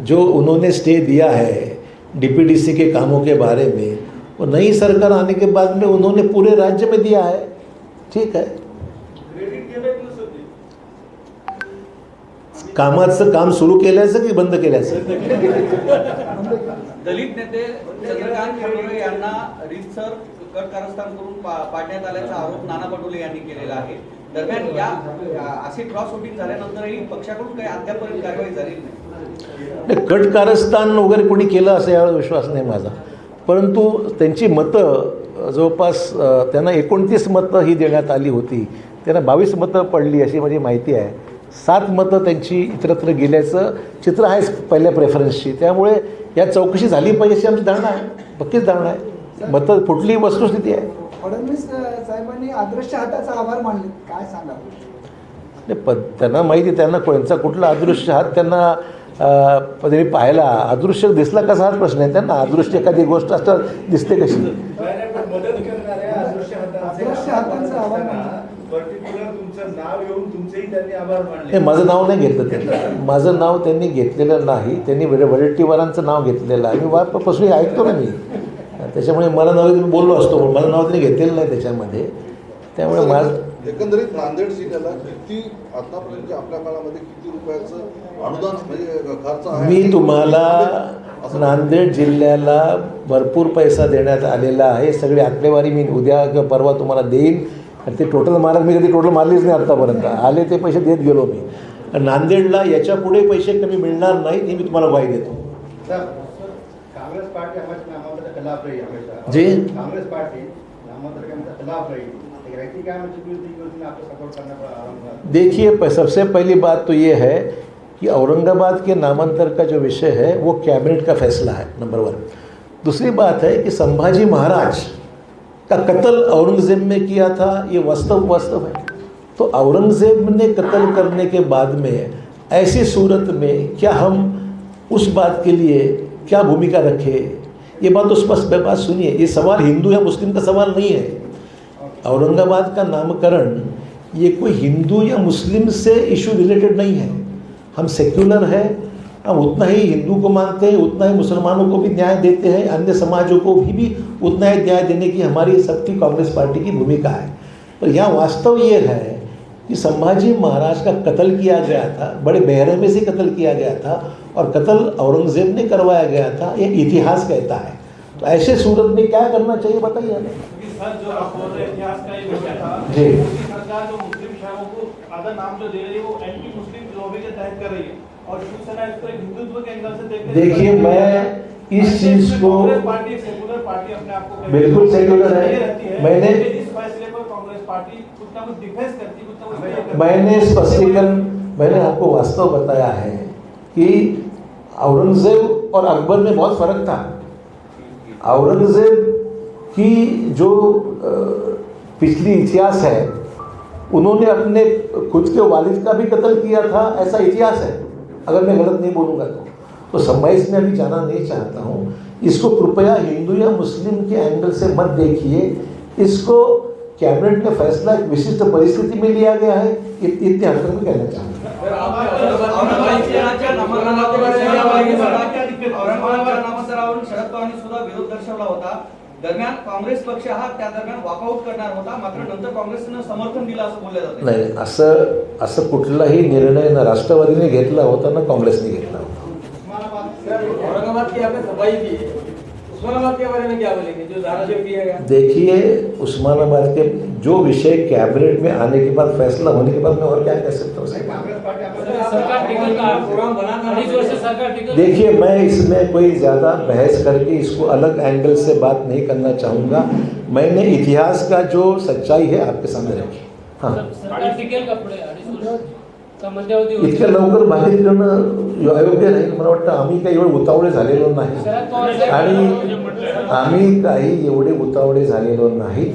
जो उन्होंने स्टे दिया है डीपीडीसी के कामों के बारे में, वो नई सरकार आने के बाद में उन्होंने पूरे राज्य में दिया है. ठीक है, कामाचं काम सुरू केल्याचं की बंद केल्याचं? दलित नेते चंद्रकांत खैरे यांना रीतसर कट कारस्थान करून पाडण्यात आल्याचा आरोप नाना पटोले यांनी केलेला आहे. दरम्यान या असे क्रॉस वोटिंग झाल्यानंतरही पक्षाकडून काही अद्यापर्यंत कारवाई झाली नाही. कट कारस्थान वगैरे कोणी केलं असं यावर विश्वास नाही माझा, परंतु त्यांची मतं जवळपास त्यांना 29 मतं ही देण्यात आली होती, त्यांना 22 मतं पडली अशी माझी माहिती आहे. 7 मतं त्यांची इतरत्र गेल्याचं चित्र आहेच पहिल्या प्रेफरन्सची. त्यामुळे या चौकशी झाली पाहिजे अशी आमची धारणा आहे, पक्कीच धारणा आहे. मतं फुटली वस्तुस्थिती आहे. फडणवीस साहेबांनी अदृश्य हाताचा आभार मानले, काय सांगा? त्यांना माहिती आहे, त्यांना कोणचा कुठला अदृश्य हात त्यांना त्यांनी पाहायला अदृश्य दिसला कसा हा प्रश्न आहे. त्यांना अदृश्य एखादी गोष्ट असतात दिसते कशी? अदृश्य हाताचा आभार मानले. हे माझं नाव नाही घेतलं त्यांनी, माझं नाव त्यांनी घेतलेलं नाही. त्यांनी वडेट्टीवारांचं नाव घेतलेलं आहे. मी वारपासून ऐकतो ना मी, त्याच्यामुळे मला नाव मी बोललो असतो, पण माझं नाव त्यांनी घेतलेलं नाही त्याच्यामध्ये. त्यामुळे माझं एकंदरीत नांदेड जिल्ह्याला किती आतापर्यंत आपल्या काळामध्ये किती रुपयाचं अनुदान म्हणजे खर्च आहे? मी तुम्हाला नांदेड जिल्ह्याला भरपूर पैसा देण्यात आलेला आहे. सगळी आकडेवारी मी उद्या किंवा परवा तुम्हाला देईन. आणि ते टोटल मारायला मी कधी टोटल मारलीच नाही आत्तापर्यंत. आले ते पैसे देत गेलो मी. नांदेडला याच्या पुढे पैसे कमी मिळणार नाहीत हे मी तुम्हाला ग्वाही देतो. कांग्रेस पार्टी हमारे खिलाफ रही हमेशा जी, कांग्रेस पार्टी नामांतर के खिलाफ रही, लेकिन ऐसी क्या योजना आपको सपोर्ट करना पड़ा? देखिए, सबसे पहली बात तो ये है कि औरंगाबाद के नामांतर का जो विषय है वो कैबिनेट का फैसला है, नंबर 1. दूसरी बात है कि संभाजी महाराज का कत्ल औरंगज़ेब ने किया था, ये वास्तव है. तो औरंगज़ेब ने कत्ल करने के बाद में ऐसी सूरत में क्या हम उस बात के लिए क्या भूमिका रखें? ये बात तो स्पष्ट बात सुनिए, ये सवाल हिंदू या मुस्लिम का सवाल नहीं है. औरंगाबाद का नामकरण ये कोई हिंदू या मुस्लिम से इशू रिलेटेड नहीं है. हम सेक्युलर है, हम उतना ही हिंदू को मानते हैं, उतना ही मुसलमानों को भी न्याय देते हैं, अन्य समाजों को भी उतना ही न्याय देने की हमारी सबकी कांग्रेस पार्टी की भूमिका है. पर यहाँ वास्तव ये है कि संभाजी महाराज का कत्ल किया गया था, बड़े बेरहमी से कत्ल किया गया था और कत्ल औरंगज़ेब ने करवाया गया था, ये इतिहास कहता है. तो ऐसे सूरत में क्या करना चाहिए बताइए हमें. सर, जो आप बोल रहे हैं इतिहास का ये विषय था, जी, मोदी सरकार जो मुस्लिम शहरों को आधा नाम जो दे रही है वो एंटी मुस्लिम लॉबी के तहत कर रही है और शिवसेना इसको एक हिंदुत्व के एंगल से देखते हैं. देखिए, मैं इस चीज़ को कांग्रेस पार्टी सेकुलर पार्टी अपने आप को बिल्कुल सेक्युलर है. मैंने इस फैसले पर कांग्रेस पार्टी कुछ ना कुछ डिफेंस करती है, कुछ ना कुछ मैंने स्पष्टीकरण मैंने आपको वास्तव बताया है कि औरंगज़ेब और अकबर में बहुत फ़र्क था. औरंगज़ेब की जो पिछली इतिहास है, उन्होंने अपने खुद के वालिद का भी कत्ल किया था, ऐसा इतिहास है, अगर मैं गलत नहीं बोलूँगा तो मैं इसमें अभी जाना नहीं चाहता हूँ. इसको कृपया हिंदू या मुस्लिम के एंगल से मत देखिए, इसको कैबिनेट का फैसला एक विशिष्ट परिस्थिति में लिया गया है, इतने अंतर में कहना चाहूँगा। औरंगाबादच्या नामांतरावरून शरद पवारांनी सुद्धा विरोध दर्शवला होता. दरम्यान काँग्रेस पक्ष हा त्या दरम्यान वॉकआउट करणार होता, मात्र नंतर काँग्रेसनं समर्थन दिलं असं बोललं जातं. नाही, असं कुठलाही निर्णय ना राष्ट्रवादीने घेतला होता ना काँग्रेसने घेतला होता. औरंगाबाद की आपने सफाई की है, उस्मानाबाद के बारे में क्या बोलेंगे, जो धाराशिव किया गया? देखिए, उस्मानाबाद के जो विषय कैबिनेट में आने के बाद फैसला होने के बाद मैं और क्या कह सकता हूँ। कांग्रेस पार्टी आपल्या सरकार टिकल का प्रोग्राम बना 2.5 वर्ष सरकार टिकल। देखिए, मैं इसमें कोई ज़्यादा बहस करके इसको अलग एंगल से बात नहीं करना चाहूँगा। मैंने इतिहास का जो सच्चाई है आपके सामने रखी। हाँ, सरकार टिकेल का पुढे 2.5 वर्ष का मध्यावधी होती. इतक्या लवकर बाहेर करणं अयोग्य राहील. मला वाटतं आम्ही काही एवढे उतावळे झालेलो नाही शरद पवार साहेब आणि आम्ही काही एवढे उतावळे झालेलो नाही.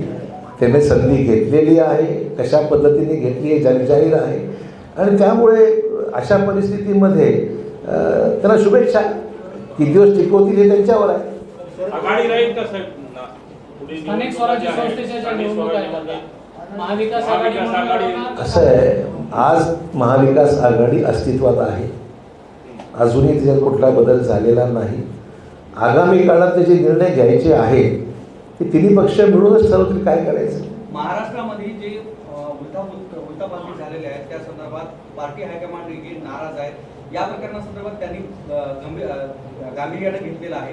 त्याने संधी घेतलेली आहे, कशा पद्धतीने घेतली आहे जगजाहीर आहे आणि त्यामुळे अशा परिस्थितीमध्ये त्यांना शुभेच्छा. किती दिवस टिकवतील हे त्यांच्यावर आहे. आघाडी राहील का साहेब? स्थानिक स्वराज्य संस्थेच्या ज्या निवडणुका आहेत आता, महाविकास आघाडी असं आहे, आज महाविकास आघाडी अस्तित्वात आहे. अजूनही त्याच्यात कुठला बदल झालेला नाही. आगामी काळात जे निर्णय घ्यायचे आहेत ते तिन्ही पक्ष मिळूनच ठरवतील काय करायचं. महाराष्ट्रामध्ये जे उलटापालटी झालेले आहेत त्या संदर्भात पार्टी हायकमांड देखील नाराज आहेत. या प्रकरणासंदर्भात त्यांनी गांभीर्याने घेतलेलं आहे.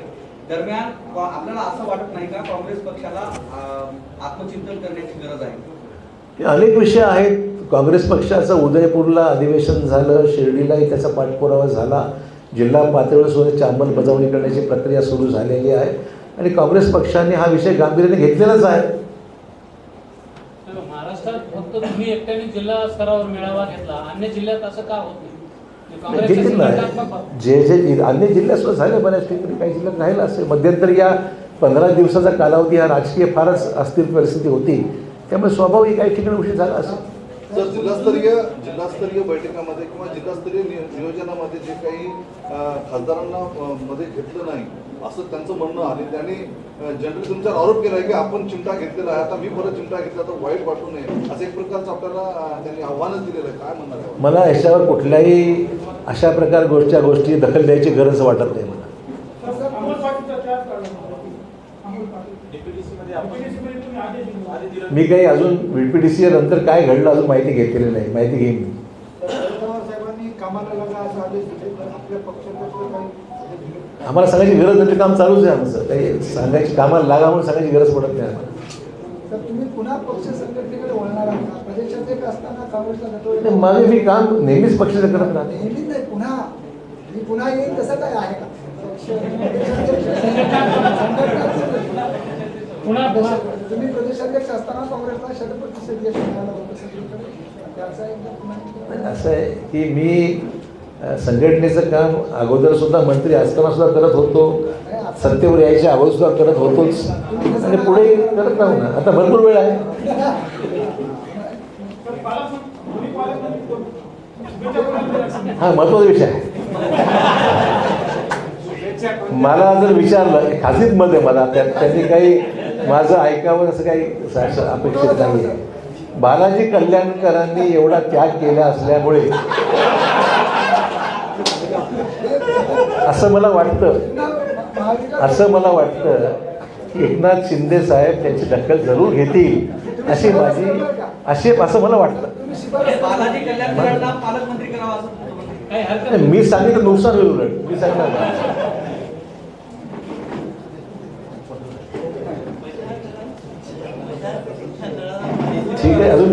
दरम्यान आपल्याला असं वाटत नाही का काँग्रेस पक्षाला आत्मचिंतन करण्याची गरज आहे? अनेक विषय आहेत. काँग्रेस पक्षाचं उदयपूरला अधिवेशन झालं, शिर्डीलाही त्याचा पाठपुरावा झाला, जिल्हा पातळीवर सुद्धा अंमलबजावणी करण्याची प्रक्रिया सुरू झालेली आहे आणि काँग्रेस पक्षाने हा विषय गांभीर्याने घेतलेलाच आहे. महाराष्ट्रात फक्त तुम्ही एकट्याने जिल्हा स्तरावर मेळावा घेतला, अन्य जिल्ह्यात असं का होत नाही? घेतलेलं आहे. जे अन्य जिल्ह्यात सुद्धा झाले बऱ्याच ठिकाणी, काही जिल्ह्यात राहिला असेल. मध्यंतरी या 15 दिवसाचा कालावधी हा राजकीय फारच अस्थिर परिस्थिती होती, त्यामुळे स्वाभाविक काही ठिकाणी उशीर झाला असेल. सर, जिल्हास्तरीय बैठकामध्ये किंवा जिल्हास्तरीय नियोजनामध्ये जे काही खासदारांना मध्ये घेतलं नाही असं त्यांचं म्हणणं आहे. त्यांनी जनरली तुमच्यावर आरोप केला आहे की आपण चिमटा घेतलेला आहे, आता मी परत चिमटा घेतला तर वाईट वाटू नये असं एक प्रकारचं आपल्याला त्यांनी आव्हानच दिलेलं आहे. काय म्हणणार आहे? मला याच्यावर कुठल्याही अशा प्रकार गोष्टी दखल द्यायची गरज वाटत नाही मला. मी काही अजून VPDC नंतर काय घडलं अजून माहिती घेतलेली नाही, माहिती घेईन मी. आम्हाला सांगायची गरज नाही, काम चालूच आहे आमचं. काही सांगायची कामाला लागा म्हणून सांगायची गरज पडत नाही आम्हाला. तर तुम्ही पुन्हा पक्ष संघटनेकडे वळणार आहात का? प्रदेशाध्यक्ष असताना काँग्रेसला माझे मी काम नेहमीच पक्षाचं करत राहते. नेहमीच नाही, पुन्हा येईल तसं काय आहे का? तुम्ही प्रदेशाध्यक्ष असताना काँग्रेसला शतप्रतिशत यश मिळालं होतं सगळीकडे. त्याचा एकदा पुन्हा असं आहे की मी संघटनेचं काम अगोदर सुद्धा मंत्री असताना सुद्धा करत होतो, सत्तेवर यायच्या अगोदर सुद्धा करत होतोच आणि पुढे करत राहू ना. आता भरपूर वेळ आहे. हा महत्वाचा विषय आहे. मला जर विचारलं, खासीत मत आहे मला, त्यांनी काही माझं ऐकावं असं काही अपेक्षित नाही आहे. बालाजी कल्याणकरांनी एवढा त्याग केला असल्यामुळे असं मला वाटतं की एकनाथ शिंदे साहेब त्यांची दखल जरूर घेतील असं मला वाटतं. बालाजी कल्याणकरांना पालकमंत्री करावा असं मी सांगितलं नुकसान होईल. उलट मी सांगितलं ठीक आहे. अजून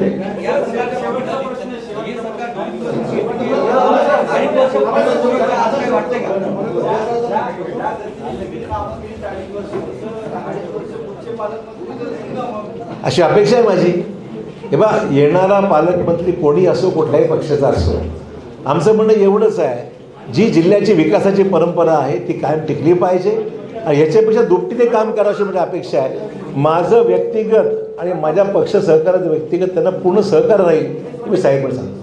अशी अपेक्षा आहे माझी. हे बा, येणारा पालकमंत्री कोणी असो, कुठल्याही पक्षाचा असो, आमचं म्हणणं एवढंच आहे, जी जिल्ह्याची विकासाची परंपरा आहे ती कायम टिकली पाहिजे आणि ह्याच्यापेक्षा दुपटीने काम करावं अशी माझी अपेक्षा आहे. माझं व्यक्तिगत आणि माझ्या पक्ष सहकार्याचं व्यक्तिगत त्यांना पूर्ण सहकार्य राहील, मी साहेब सांगतो.